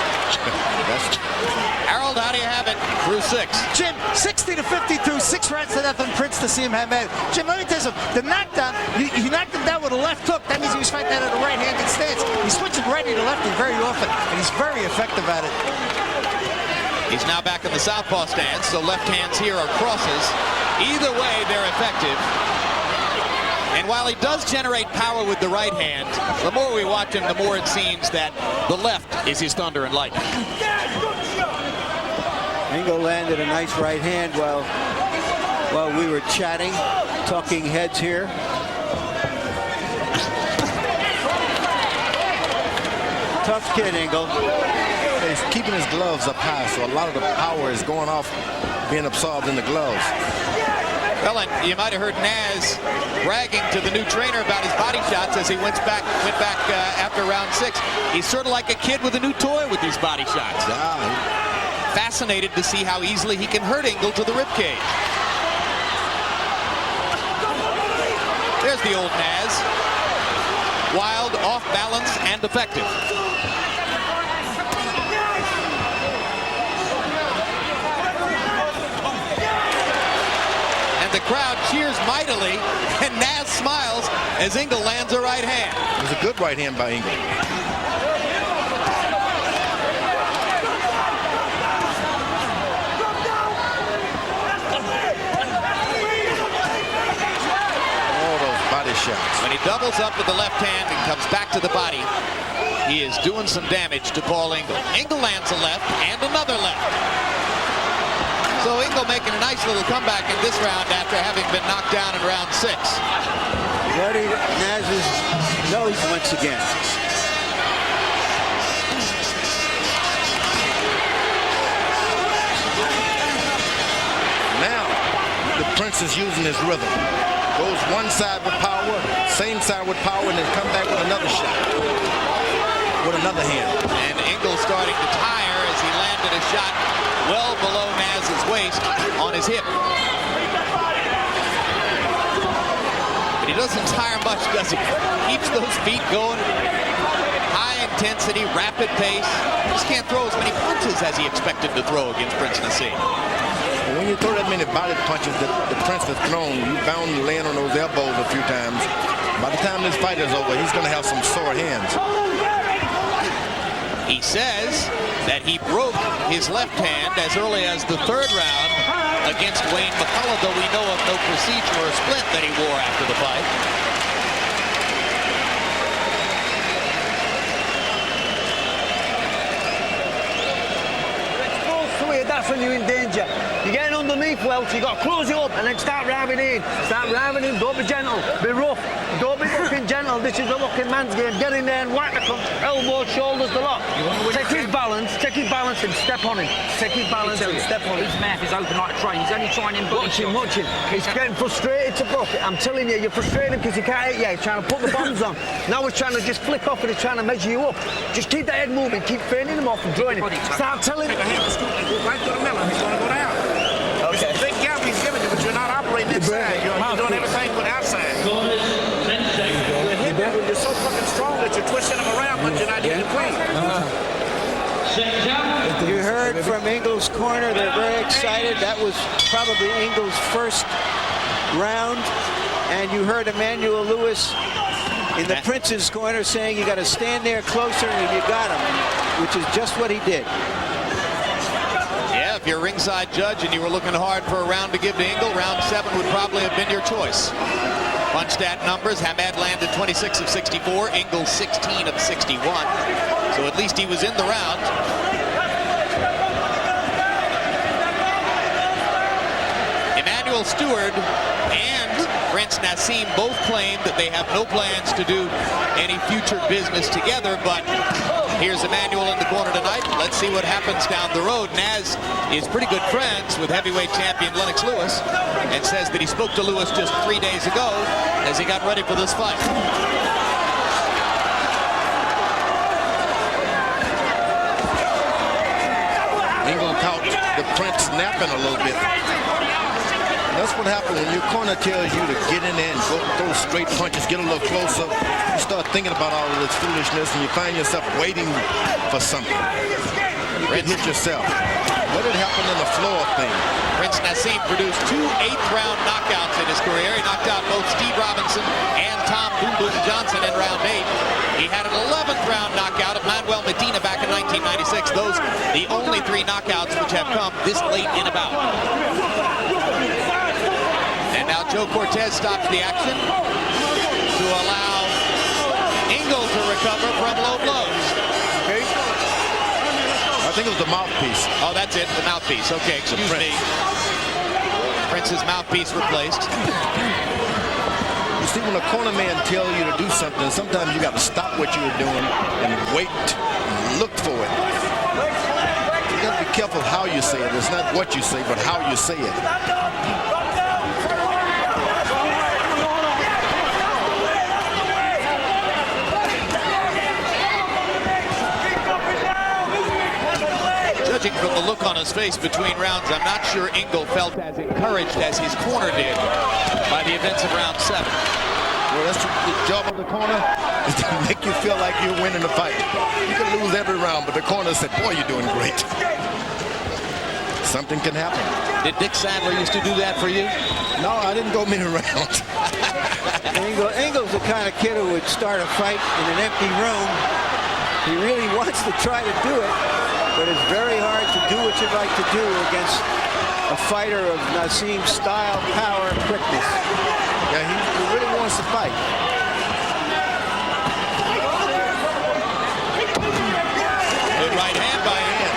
Harold, how do you have it through 6? Jim, 60-52, 6 rounds to nothing, Prince Naseem Hamed. Jim, let me tell you something. The knockdown, he knocked him down with a left hook. That means he was fighting that at a right-handed stance. He's switching righty to lefty very often, and he's very effective at it. He's now back in the southpaw stance, so left hands here are crosses. Either way, they're effective. And while he does generate power with the right hand, the more we watch him, the more it seems that the left is his thunder and lightning. Ingle landed a nice right hand while we were chatting, talking heads here. Tough kid, Ingle. He's keeping his gloves up high, so a lot of the power is going off, being absorbed in the gloves. Well, and you might have heard Naz bragging to the new trainer about his body shots as he went back after round 6. He's sort of like a kid with a new toy with these body shots. Yeah. Fascinated to see how easily he can hurt Ingle to the ribcage. There's the old Naz. Wild, off balance, and effective. And the crowd cheers mightily, and Naz smiles as Ingle lands a right hand. It was a good right hand by Ingle. shots. When he doubles up with the left hand and comes back to the body, he is doing some damage to Paul Ingle. Ingle lands a left and another left. So Ingle making a nice little comeback in this round after having been knocked down in round 6. Bloody Naz's nose once again. Now, the Prince is using his rhythm. Goes one side with power, same side with power, and then come back with another shot. With another hand. And Ingle starting to tire as he landed a shot well below Naz's waist on his hip. But he doesn't tire much, does he? Keeps those feet going. High intensity, rapid pace. Just can't throw as many punches as he expected to throw against Prince Naseem. When you throw that many body punches that the Prince has thrown, you bound to land on those elbows a few times. By the time this fight is over, he's going to have some sore hands. He says that he broke his left hand as early as the 3rd round against Wayne McCullough, though we know of no procedure or splint that he wore after the fight. That's when you're in danger. You're getting underneath Welch, you got to close it up and then start ramming in. Start ramming in, don't be gentle, be rough. Don't be fucking gentle, this is a looking man's game. Get in there and whack the elbows, shoulders, the lot. Take his balance and step on him. Take his balance and step on him. His mouth is open like a train, he's only trying him. Watch him. He's getting frustrated to buck it. I'm telling you, you're frustrated because he can't hit you. He's trying to put the bombs on. Now he's trying to just flick off and he's trying to measure you up. Just keep that head moving, keep feining him off and drawing him. Start telling him. Right through the middle, he's going to go down. Okay. Big gap he's giving you, but you're not operating inside. You're doing everything but outside. You're so fucking strong that you're twisting him around, but you're not getting clean. You heard from Ingle's corner, they're very excited. That was probably Ingle's first round. And you heard Emmanuel Lewis in the Prince's corner saying you got to stand there closer and you got him, which is just what he did. Yeah, if you're a ringside judge and you were looking hard for a round to give to Ingle, round 7 would probably have been your choice. Punch stat numbers, Hamed landed 26 of 64, Ingle 16 of 61. So at least he was in the round. Emmanuel Stewart and Prince Naseem both claim that they have no plans to do any future business together, but here's Emmanuel in the corner tonight. Let's see what happens down the road. Naz is pretty good friends with heavyweight champion Lennox Lewis and says that he spoke to Lewis just 3 days ago as he got ready for this fight. Ingle caught the Prince napping a little bit. That's what happens when your corner tells you to get in there and go throw straight punches, get a little closer. You start thinking about all of this foolishness and you find yourself waiting for something. You can hit yourself. Let it happen in the floor thing. Prince Naseem produced 2 8th-round knockouts in his career. He knocked out both Steve Robinson and Tom Boom Boom Johnson in round 8. He had an 11th-round knockout of Manuel Medina back in 1996. Those the only 3 knockouts which have come this late in a bout. And now Joe Cortez stops the action to allow Ingle to recover from low blows. Okay. I think it was the mouthpiece. Oh, that's it, the mouthpiece. Okay, excuse me. Prince's mouthpiece replaced. You see, when a corner man tells you to do something, sometimes you got to stop what you're doing and wait and look for it. You got to be careful how you say it. It's not what you say, but how you say it. Judging from the look on his face between rounds, I'm not sure Ingle felt as encouraged as his corner did by the events of round 7. Well, that's the job of the corner, is to make you feel like you're winning the fight. You can lose every round, but the corner said, boy, you're doing great. Something can happen. Did Dick Sandler used to do that for you? No, I didn't go many rounds. Ingle's the kind of kid who would start a fight in an empty room. He really wants to try to do it, but it's very hard to do what you'd like to do against a fighter of Naseem's style, power, and quickness. Yeah, he really wants the fight. Good right hand by him.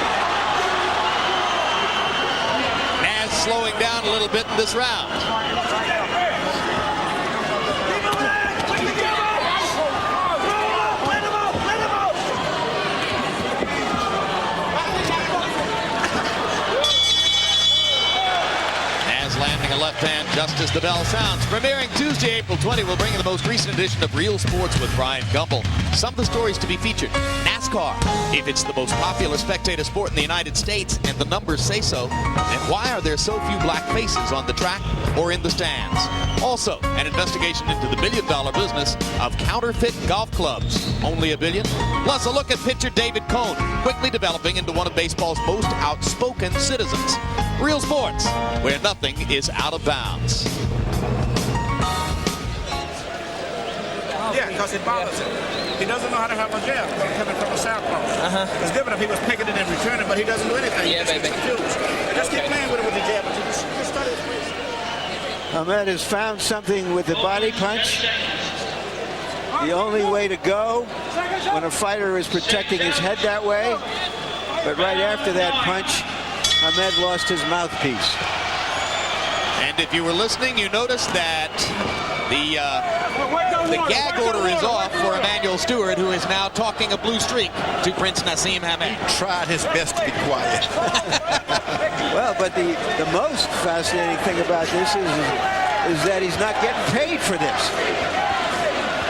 Naz slowing down a little bit in this round. Landing a left hand just as the bell sounds. Premiering Tuesday, April 20, we'll bring you the most recent edition of Real Sports with Brian Gumbel. Some of the stories to be featured. NASCAR, if it's the most popular spectator sport in the United States and the numbers say so, then why are there so few black faces on the track or in the stands? Also, an investigation into the billion-dollar business of counterfeit golf clubs. Only a billion? Plus a look at pitcher David Cone, quickly developing into one of baseball's most outspoken citizens. Real Sports, where nothing is out of bounds. Yeah, because it bothers him. He doesn't know how to have a jab coming from a southpaw. It's different if he was picking it and returning, but he doesn't do anything. Yeah, baby. Just keep playing with it with the jab, but you just start it first. Ahmed has found something with the body punch. The only way to go when a fighter is protecting his head that way. But right after that punch, Ahmed lost his mouthpiece. And if you were listening, you noticed that the gag order is off for Emmanuel Stewart, who is now talking a blue streak to Prince Naseem Hamed. Tried his best to be quiet. Well, but the most fascinating thing about this is that he's not getting paid for this.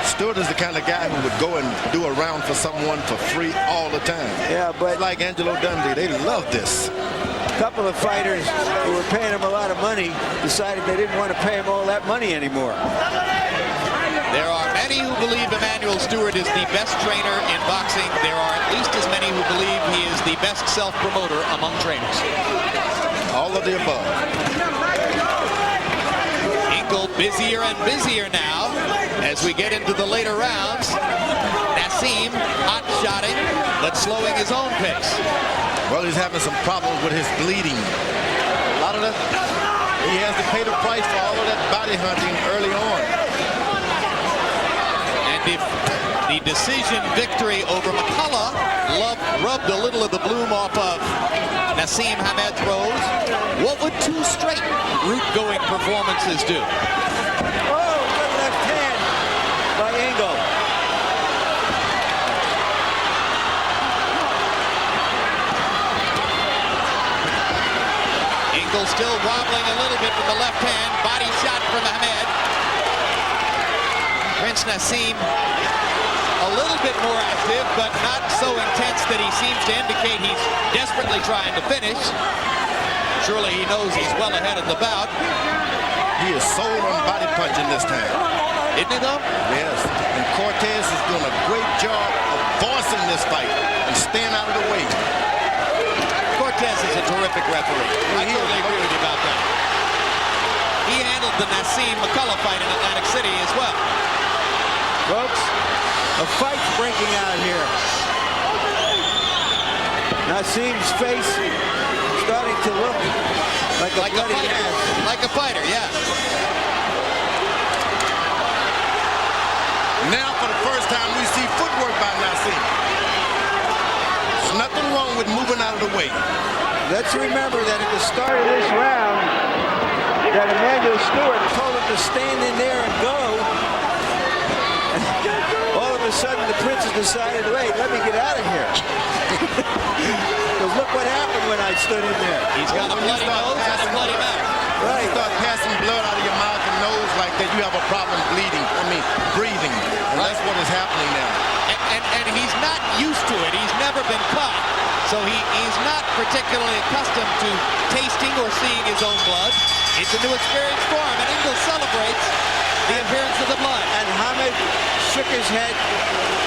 Stewart is the kind of guy who would go and do a round for someone for free all the time. Yeah, but like Angelo Dundee, they love this. A couple of fighters who were paying him a lot of money decided they didn't want to pay him all that money anymore. There are many who believe Emmanuel Stewart is the best trainer in boxing. There are at least as many who believe he is the best self-promoter among trainers. All of the above. Ingle busier and busier now as we get into the later rounds. Naseem hot-shotting, but slowing his own pace. Well, he's having some problems with his bleeding. A lot of that, he has to pay the price for all of that body hunting early on. And if the decision victory over McCullough rubbed a little of the bloom off of Naseem Hamed's rose, what would two straight route-going performances do? Oh, good left hand by Ingle. Ingle still wobbling a little bit with the left hand. Body shot from Hamed. Prince Naseem a little bit more active, but not so intense that he seems to indicate he's desperately trying to finish. Surely he knows he's well ahead of the bout. He is sold on body punching this time. Isn't he, though? Yes. And Cortez is doing a great job of forcing this fight and staying out of the way. Cortez is a terrific referee. I totally agree with you about that. He handled the Naseem McCullough fight in Atlantic City as well. Folks, a fight's breaking out here. Naseem's face starting to look like a bloody mess. Like a fighter, yeah. Now, for the first time, we see footwork by Naseem. There's nothing wrong with moving out of the way. Let's remember that at the start of this round, that Emmanuel Stewart told him to stand in there and go. And all of a sudden, the Prince has decided, wait, let me get out of here. Because look what happened when I stood in there. He's got a bloody nose and a bloody mouth. Right. You start passing blood out of your mouth and nose like that, you have a problem breathing. And that's what is happening now. And he's not used to it. He's never been caught. So he's not particularly accustomed to tasting or seeing his own blood. It's a new experience for him, and Ingle celebrates the appearance of the blood. And Hamed shook his head,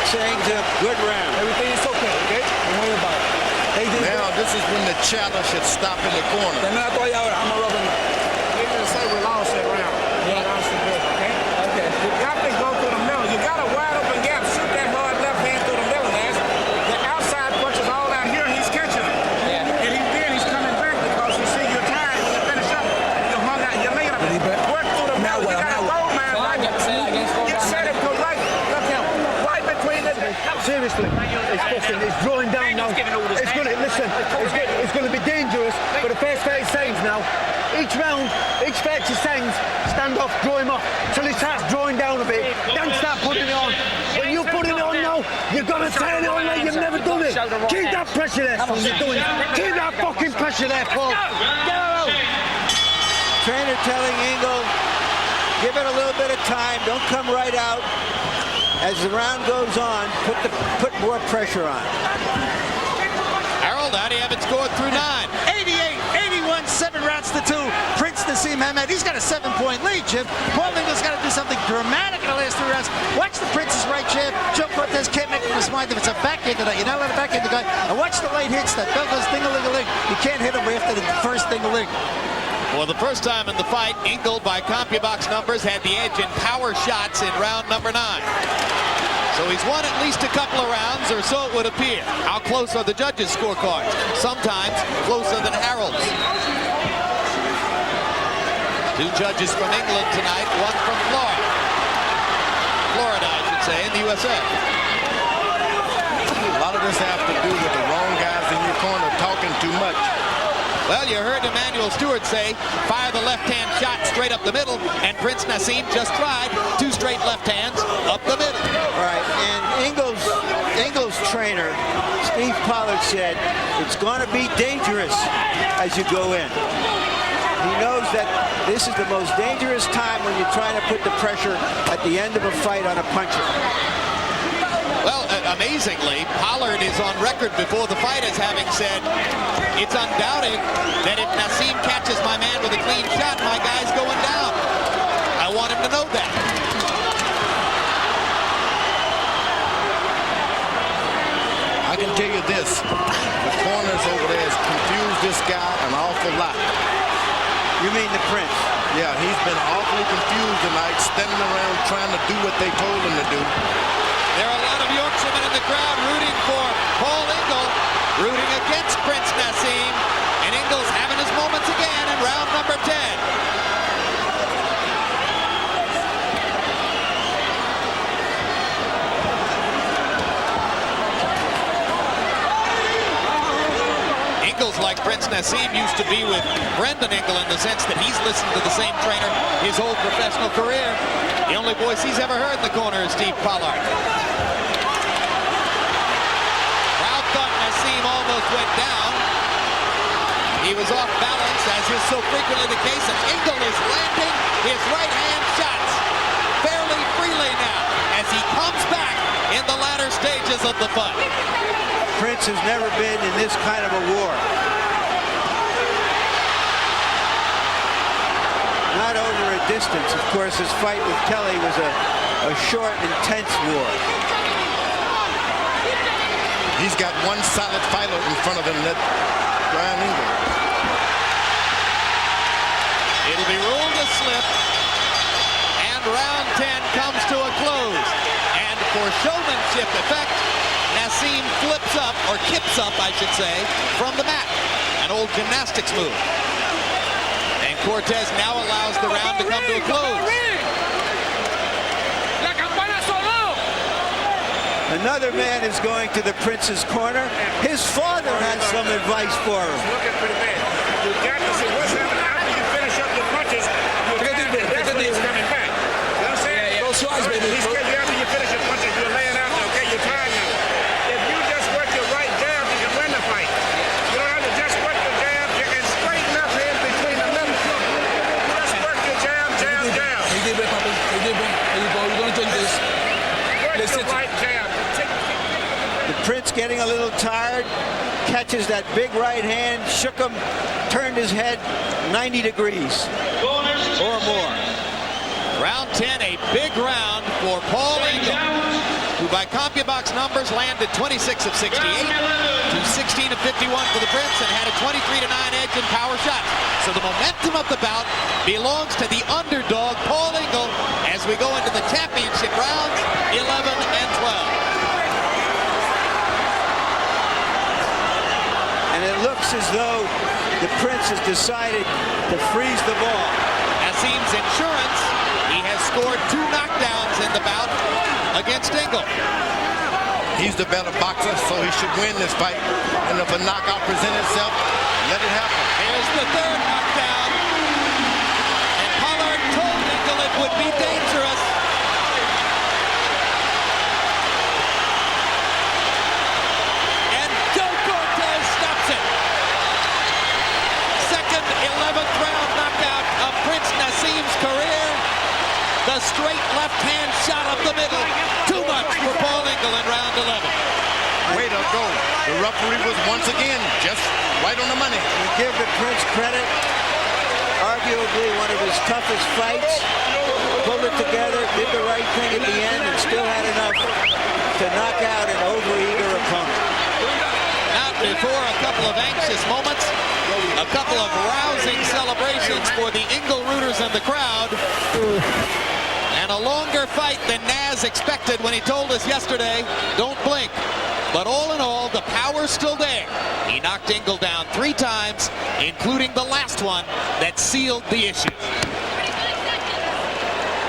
saying to him, good round. Everything is okay, okay? Don't worry about it. Now, this is when the challenge should stop in the corner. I'm a rubber man. They didn't say we lost that round. Yeah. We lost it good, okay? Okay. You got to go through the middle. You got a wide open gap. Shoot that hard left hand through the middle, Nash. The outside punch is all out here. He's catching it. Yeah. And he's coming back because you see you're tired. When you finish up, you hung out. You laid up. Work through the middle. You got a gold mine. Say that again, seriously, it's drawing down now. It's going to be dangerous for the first 30 seconds now. Each round, each 30 seconds, stand off, draw him off, till he starts drawing down a bit, then start putting it on. When you're putting it on now, you've got to turn it on like you've never done it. Keep that pressure there, son, you're doing it. Keep that fucking pressure there, Paul. Get out. Trainer telling Ingle, give it a little bit of time, don't come right out. As the round goes on, put more pressure on. Harold, how do you have it scored through 9? 88-81, 7 rounds to 2. Prince Naseem Hamed, he's got a 7-point lead, Jim. Paul Ingle's got to do something dramatic in the last 3 rounds. Watch the Prince's right jab. Joe Cortez can't make up his mind if it's a backhand to that. You're not allowed to backhand the guy. And watch the late hits that bell goes ding-a-ling-a-ling. You can't hit him after the first ding-a-ling. For the first time in the fight, Ingle, by CompuBox numbers, had the edge in power shots in round number 9. So he's won at least a couple of rounds, or so it would appear. How close are the judges' scorecards? Sometimes closer than Harold's. 2 judges from England tonight, 1 from Florida, I should say, in the USA. A lot of this has to do with the wrong guys in your corner talking too much. Well, you heard Emmanuel Stewart say, fire the left-hand shot straight up the middle, and Prince Naseem just tried 2 straight left hands up the middle. All right, and Ingle's trainer, Steve Pollard, said it's going to be dangerous as you go in. He knows that this is the most dangerous time when you're trying to put the pressure at the end of a fight on a puncher. Well, amazingly, Pollard is on record before the fight as having said, it's undoubted that if Naseem catches my man with a clean shot, my guy's going down. I want him to know that. I can tell you this, the corners over there has confused this guy an awful lot. You mean the Prince? Yeah, he's been awfully confused tonight, standing around trying to do what they told him to do. There are a lot of Yorkshiremen in the crowd rooting for Paul Ingle, rooting against Prince Naseem, and Ingle's having his moments again in round number 10. Ingle's like Prince Naseem used to be with Brendan Ingle in the sense that he's listened to the same trainer his whole professional career. The only voice he's ever heard in the corner is Steve Pollard. Crowd thought Naseem almost went down. He was off balance, as is so frequently the case, and Ingle is landing his right-hand shots fairly freely now as he comes back in the latter stages of the fight. Prince has never been in this kind of a war. Not over a distance. Of course, his fight with Kelly was a short, intense war. He's got one solid fighter in front of him, that Brian Ingle. It'll be ruled a slip, and round 10 comes to a close. And for showmanship effect, Naseem flips up, or kips up, I should say, from the mat. An old gymnastics move. And Cortez now allows the round to come to a close. Another man is going to the Prince's corner. His father has some advice for him. Looking pretty bad. You got to see what's happening after you finish up your punches. That's when he's coming back. You know what I'm saying? Go twice, baby. He's getting you after you finish your punches. You're laying out. Okay, you're tired now. If you just work your right jab, you can win the fight. You don't have to just work your jab. You can straighten up in between the middle. Just work your jab, jab, jab. He did it, Papa. He did it. There you go. You're going to drink this. Work the right jab. The Prince getting a little tired, catches that big right hand, shook him, turned his head 90 degrees or more. Round 10, a big round for Paul Ingle, who by CompuBox numbers landed 26 of 68 to 16 of 51 for the Prince and had a 23-9 edge in power shots. So the momentum of the bout belongs to the underdog, Paul Ingle, as we go into the championship rounds, 11 and 12. And it looks as though the Prince has decided to freeze the ball. Naseem's insurance, he has scored 2 knockdowns in the bout against Ingle. He's the better boxer, so he should win this fight. And if a knockout presents itself, let it happen. Here's the third knockdown. And Pollard told Ingle it would be dangerous. And Joe Cortez stops it. Second 11th round knockout of Prince Naseem's career. The straight left-hand shot up the middle. Too much for Paul Ingle in round 11. Way to go. The referee was once again just right on the money. We give the Prince credit. Arguably one of his toughest fights. Pulled it together, did the right thing at the end, and still had enough to knock out an overeager opponent. Not before a couple of anxious moments. A couple of rousing celebrations for the Ingle rooters and the crowd. And a longer fight than Naz expected when he told us yesterday, don't blink. But all in all, the power's still there. He knocked Ingle down 3 times, including the last one that sealed the issue.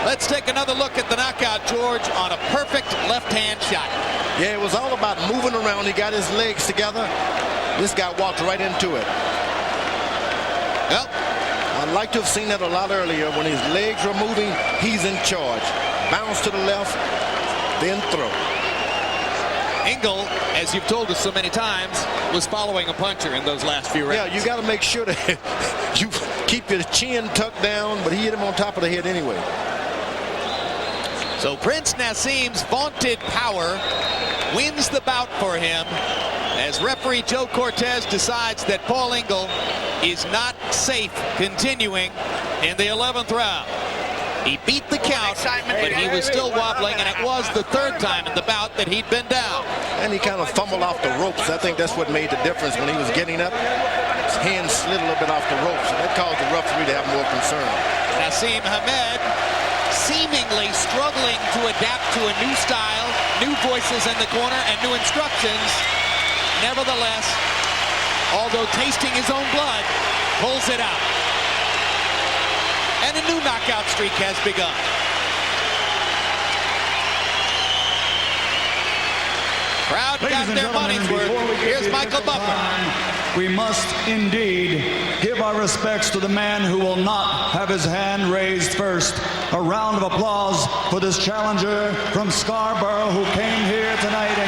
Let's take another look at the knockout, George, on a perfect left-hand shot. Yeah, it was all about moving around. He got his legs together. This guy walked right into it. Well, I'd like to have seen that a lot earlier. When his legs were moving, he's in charge. Bounce to the left, then throw. Ingle, as you've told us so many times, was following a puncher in those last few rounds. Yeah, you got to make sure that you keep your chin tucked down, but he hit him on top of the head anyway. So Prince Naseem's vaunted power wins the bout for him as referee Joe Cortez decides that Paul Ingle is not safe continuing in the 11th round. He beat the count, but he was still wobbling, and it was the 3rd time in the bout that he'd been down. And he kind of fumbled off the ropes. I think that's what made the difference when he was getting up. His hand slid a little bit off the ropes, and that caused the referee to have more concern. Naseem Hamed seemingly struggling to adapt to a new style, new voices in the corner, and new instructions. Nevertheless, although tasting his own blood, pulls it out. And a new knockout streak has begun. Crowd got their money's worth. Here's Michael Buffer. We must indeed give our respects to the man who will not have his hand raised first. A round of applause for this challenger from Scarborough who came here tonight